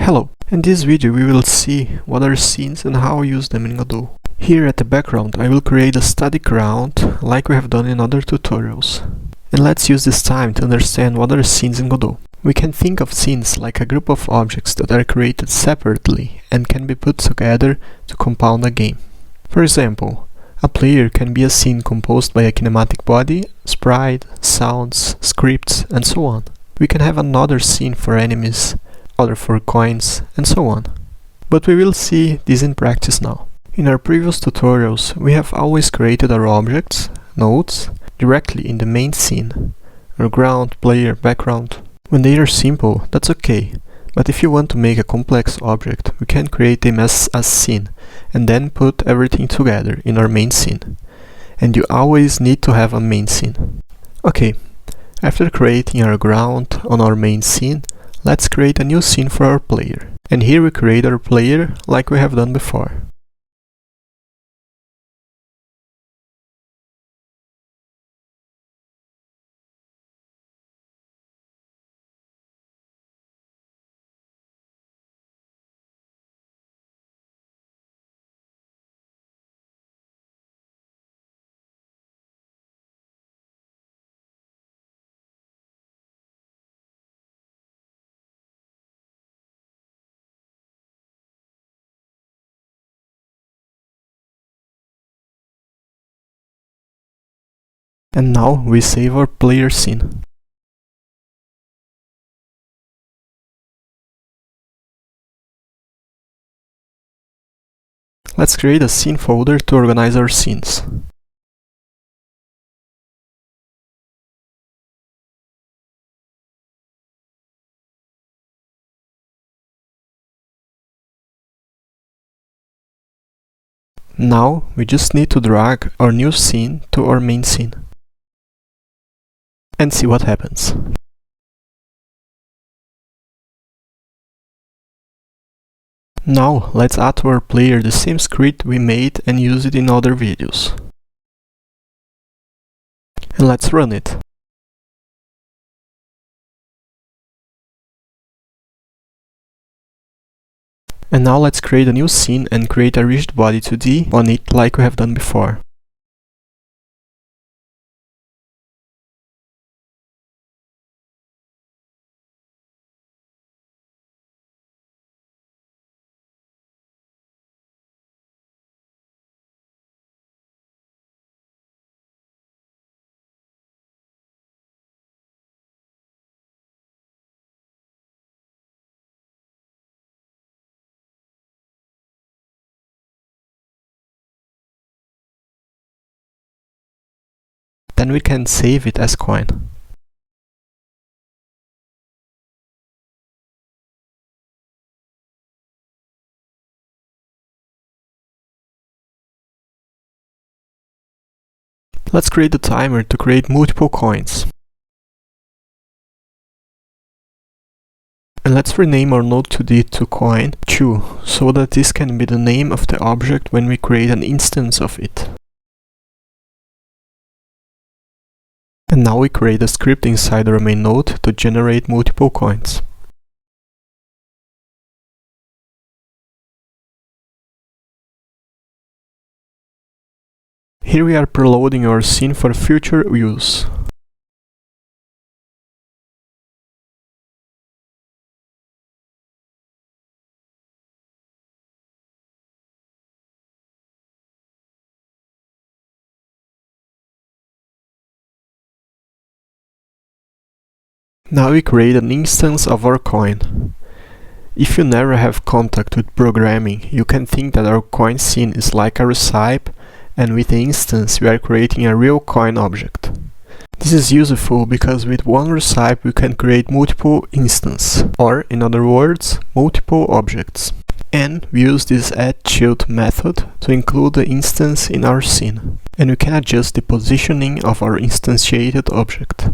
Hello! In this video we will see what are scenes and how I use them in Godot. Here at the background I will create a static ground like we have done in other tutorials. And let's use this time to understand what are scenes in Godot. We can think of scenes like a group of objects that are created separately and can be put together to compound a game. For example, a player can be a scene composed by a kinematic body, sprite, sounds, scripts, and so on. We can have another scene for enemies, other for coins, and so on. But we will see this in practice now. In our previous tutorials, we have always created our objects, nodes, directly in the main scene, our ground, player, background. When they are simple, that's okay, but if you want to make a complex object, we can create them as a scene, and then put everything together in our main scene. And you always need to have a main scene. Okay, after creating our ground on our main scene, let's create a new scene for our player. And here we create our player like we have done before. And now we save our player scene. Let's create a scene folder to organize our scenes. Now we just need to drag our new scene to our main scene. And see what happens. Now let's add to our player the same script we made and use it in other videos. And let's run it. And now let's create a new scene and create a rigid body 2D on it like we have done before. Then we can save it as coin. Let's create a timer to create multiple coins. And let's rename our node 2D to coin2 so that this can be the name of the object when we create an instance of it. And now we create a script inside our main node to generate multiple coins. Here we are preloading our scene for future use. Now we create an instance of our coin. If you never have contact with programming, you can think that our coin scene is like a recipe, and with the instance we are creating a real coin object. This is useful because with one recipe we can create multiple instances, or in other words, multiple objects. And we use this add_child method to include the instance in our scene. And we can adjust the positioning of our instantiated object.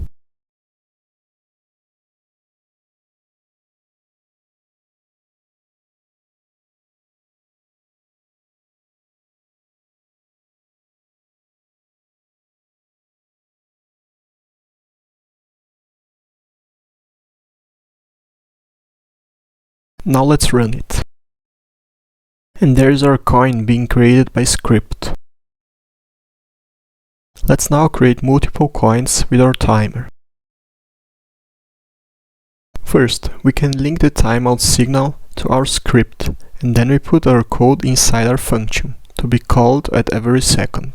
Now let's run it. And there's our coin being created by script. Let's now create multiple coins with our timer. First, we can link the timeout signal to our script, and then we put our code inside our function, to be called at every second.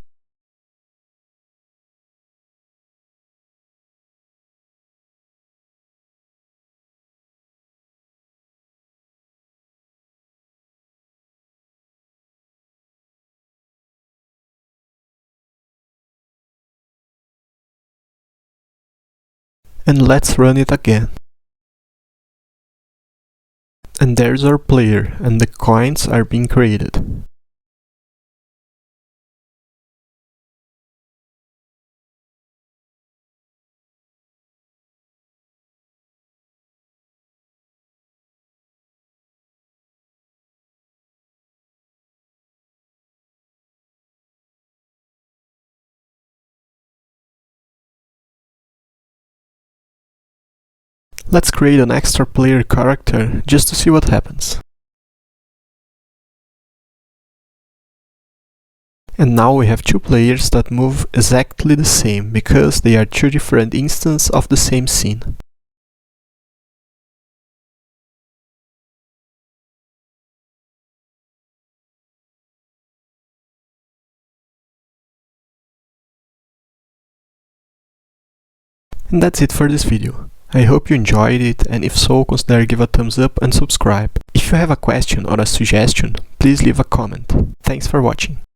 And let's run it again. And there's our player, and the coins are being created. Let's create an extra player character just to see what happens. And now we have two players that move exactly the same, because they are two different instances of the same scene. And that's it for this video. I hope you enjoyed it, and if so, consider give a thumbs up and subscribe. If you have a question or a suggestion, please leave a comment. Thanks for watching.